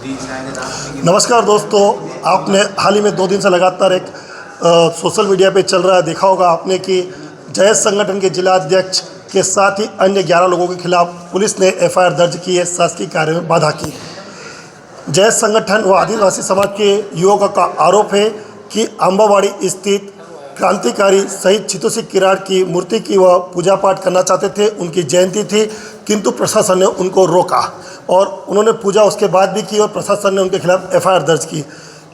नमस्कार दोस्तों, आपने हाल ही में 2 दिन से लगातार एक सोशल मीडिया पे चल रहा है, देखा होगा आपने कि जयेश संगठन के जिला अध्यक्ष के साथ ही अन्य 11 लोगों के खिलाफ पुलिस ने एफआईआर दर्ज की है, शासकीय कार्य में बाधा की। जयेश संगठन व आदिवासी समाज के युवकों का आरोप है कि अम्बावाड़ी स्थित क्रांतिकारी शहीद छितू सिंह किराड़ की मूर्ति की वह पूजा पाठ करना चाहते थे। उनकी जयंती थी, किंतु प्रशासन ने उनको रोका और उन्होंने पूजा उसके बाद भी की और प्रशासन ने उनके खिलाफ एफआईआर दर्ज की।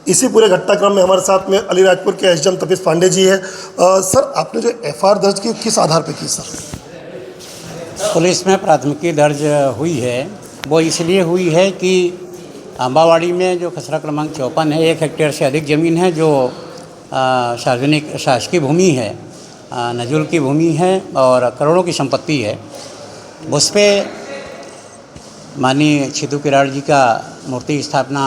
इसी पूरे घटनाक्रम में हमारे साथ में अलीराजपुर के एसडीएम तपीश पांडे जी है। सर, आपने जो एफआईआर दर्ज की किस आधार पर की सर? पुलिस में प्राथमिकी दर्ज हुई है, वो इसलिए हुई है कि अम्बावाड़ी में जो खसरा क्रमांक 54 है, 1 हेक्टेयर से अधिक ज़मीन है जो सार्वजनिक शासकीय भूमि है, नजुल की भूमि है और करोड़ों की संपत्ति है। उस पर माननीय छितू किराड़ जी का मूर्ति स्थापना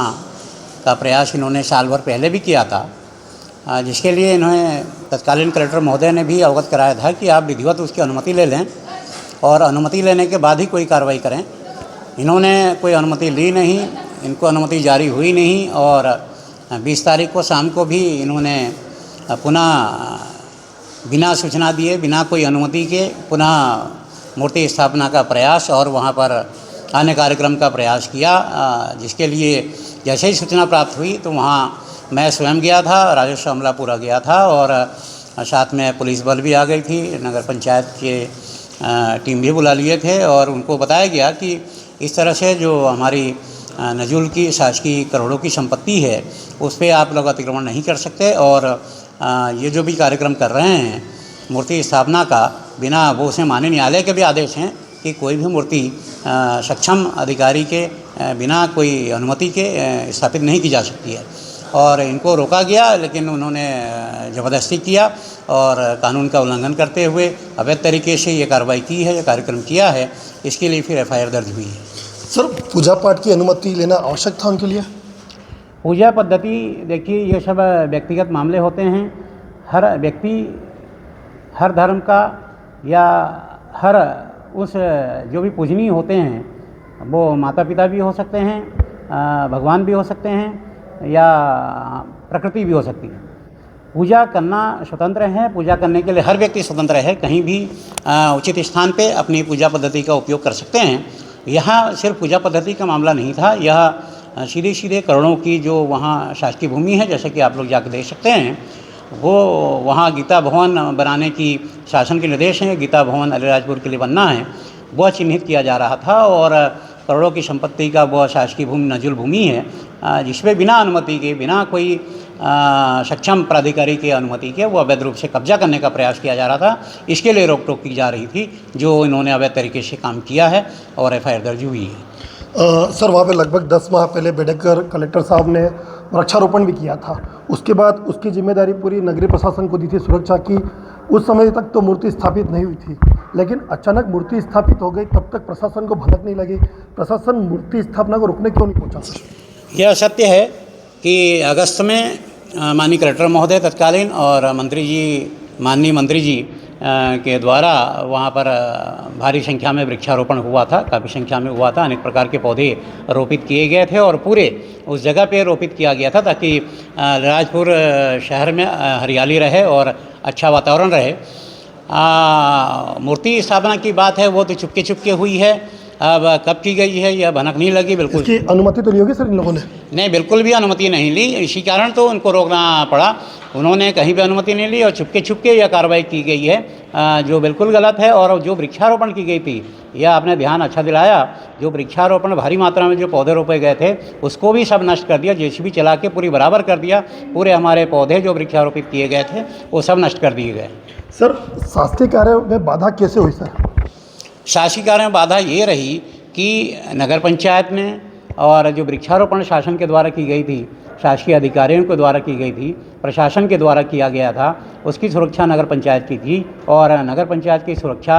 का प्रयास इन्होंने साल भर पहले भी किया था, जिसके लिए इन्होंने तत्कालीन कलेक्टर महोदय ने भी अवगत कराया था कि आप विधिवत उसकी अनुमति ले लें और अनुमति लेने के बाद ही कोई कार्रवाई करें। इन्होंने कोई अनुमति ली नहीं, इनको अनुमति जारी हुई नहीं और 20 तारीख को शाम को भी इन्होंने पुनः बिना सूचना दिए, बिना कोई अनुमति के पुनः मूर्ति स्थापना का प्रयास और वहाँ पर अन्य कार्यक्रम का प्रयास किया, जिसके लिए जैसे ही सूचना प्राप्त हुई तो वहाँ मैं स्वयं गया था, राजस्व अमलापुरा गया था और साथ में पुलिस बल भी आ गई थी, नगर पंचायत के टीम भी बुला लिए थे और उनको बताया गया कि इस तरह से जो हमारी नजुल की शासकीय करोड़ों की संपत्ति है उस पर आप लोग अतिक्रमण नहीं कर सकते और ये जो भी कार्यक्रम कर रहे हैं मूर्ति स्थापना का, बिना वो से माननीय न्यायालय के भी आदेश हैं कि कोई भी मूर्ति सक्षम अधिकारी के बिना कोई अनुमति के स्थापित नहीं की जा सकती है और इनको रोका गया, लेकिन उन्होंने ज़बरदस्ती किया और कानून का उल्लंघन करते हुए अवैध तरीके से ये कार्रवाई की है, ये कार्यक्रम किया है। इसके लिए फिर एफआईआर दर्ज हुई है। सर, पूजा पाठ की अनुमति लेना आवश्यक था उनके लिए? पूजा पद्धति देखिए, ये सब व्यक्तिगत मामले होते हैं। हर व्यक्ति हर धर्म का या हर उस जो भी पूजनीय होते हैं वो माता पिता भी हो सकते हैं, भगवान भी हो सकते हैं या प्रकृति भी हो सकती है। पूजा करना स्वतंत्र है, पूजा करने के लिए हर व्यक्ति स्वतंत्र है, कहीं भी उचित स्थान पे अपनी पूजा पद्धति का उपयोग कर सकते हैं। यहाँ सिर्फ पूजा पद्धति का मामला नहीं था, यह सीधे सीधे करोड़ों की जो वहाँ शासकीय भूमि है, जैसे कि आप लोग जाकर देख सकते हैं, वो वहाँ गीता भवन बनाने की शासन के निर्देश हैं। गीता भवन अलीराजपुर के लिए बनना है, वह चिन्हित किया जा रहा था और करोड़ों की संपत्ति का वह शासकीय भूमि नजुल भूमि है, जिसमें बिना अनुमति के, बिना कोई सक्षम प्राधिकारी के अनुमति के वो अवैध रूप से कब्जा करने का प्रयास किया जा रहा था। इसके लिए रोक टोक की जा रही थी, जो इन्होंने अवैध तरीके से काम किया है और एफआईआर दर्ज हुई है। सर, वहाँ पे लगभग 10 माह पहले बेडकर कलेक्टर साहब ने वृक्षारोपण भी किया था, उसके बाद उसकी जिम्मेदारी पूरी नगरीय प्रशासन को दी थी सुरक्षा की। उस समय तक तो मूर्ति स्थापित नहीं हुई थी, लेकिन अचानक मूर्ति स्थापित हो गई, तब तक प्रशासन को भनक नहीं लगी। प्रशासन मूर्ति स्थापना को रोकने क्यों नहीं पहुँचा सर? यह सत्य है कि अगस्त में माननीय कलेक्टर महोदय तत्कालीन और माननीय मंत्री जी के द्वारा वहाँ पर भारी संख्या में वृक्षारोपण हुआ था, काफ़ी संख्या में हुआ था। अनेक प्रकार के पौधे रोपित किए गए थे और पूरे उस जगह पे रोपित किया गया था ताकि राजपुर शहर में हरियाली रहे और अच्छा वातावरण रहे। मूर्ति स्थापना की बात है वो तो चुपके चुपके हुई है, अब कब की गई है यह भनक नहीं लगी। बिल्कुल इसकी अनुमति तो ली होगी सर इन लोगों ने? नहीं, बिल्कुल भी अनुमति नहीं ली, इसी कारण तो उनको रोकना पड़ा। उन्होंने कहीं भी अनुमति नहीं ली और चुपके चुपके यह कार्रवाई की गई है, जो बिल्कुल गलत है। और जो वृक्षारोपण की गई थी, यह आपने ध्यान अच्छा दिलाया, जो वृक्षारोपण भारी मात्रा में जो पौधे रोपे गए थे उसको भी सब नष्ट कर दिया, जेसीबी चला के पूरी बराबर कर दिया। पूरे हमारे पौधे जो वृक्षारोपित किए गए थे वो सब नष्ट कर दिए गए। सर, शासकीय कार्य में बाधा कैसे हुई सर? शासकीय कार्य में बाधा ये रही कि नगर पंचायत में और जो वृक्षारोपण शासन के द्वारा की गई थी, शासकीय अधिकारियों के द्वारा की गई थी, प्रशासन के द्वारा किया गया था, उसकी सुरक्षा नगर पंचायत की थी और नगर पंचायत की सुरक्षा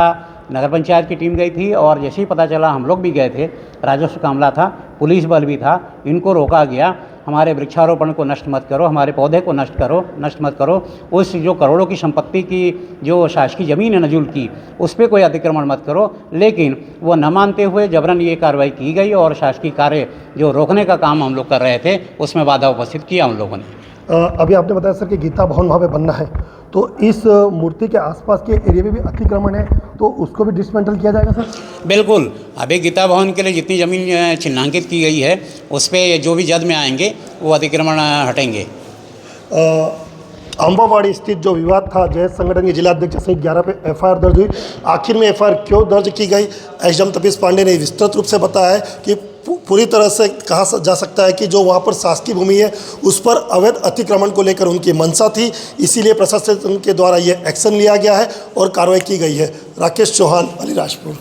नगर पंचायत की टीम गई थी और जैसे ही पता चला हम लोग भी गए थे, राजस्व का मामला था, पुलिस बल भी था, इनको रोका गया। हमारे वृक्षारोपण को नष्ट मत करो, हमारे पौधे को नष्ट मत करो। उस जो करोड़ों की संपत्ति की जो शासकीय ज़मीन है नजुल की, उस पर कोई अतिक्रमण मत करो। लेकिन वो न मानते हुए जबरन ये कार्रवाई की गई और शासकीय कार्य जो रोकने का काम हम लोग कर रहे थे उसमें बाधा उपस्थित किया हम लोगों ने। अभी आपने बताया सर कि गीता भवन वहाँ पे बनना है, तो इस मूर्ति के आसपास के एरिया में भी अतिक्रमण है, तो उसको भी डिसमेंटल किया जाएगा सर? बिल्कुल, अभी गीता भवन के लिए जितनी ज़मीन चिन्हांकित की गई है उस पर जो भी जद में आएंगे वो अतिक्रमण हटेंगे। अम्बावाड़ी स्थित जो विवाद था, जैस संगठन के जिलाध्यक्ष सहित 11 पे एफआईआर दर्ज हुई। आखिर में एफआईआर क्यों दर्ज की गई, एसडीएम तपीश पांडे ने विस्तृत रूप से बताया है कि पूरी तरह से कहा जा सकता है कि जो वहाँ पर शासकीय भूमि है उस पर अवैध अतिक्रमण को लेकर उनकी मंशा थी, इसीलिए प्रशासन के द्वारा ये एक्शन लिया गया है और कार्रवाई की गई है। राकेश चौहान, अलीराजपुर।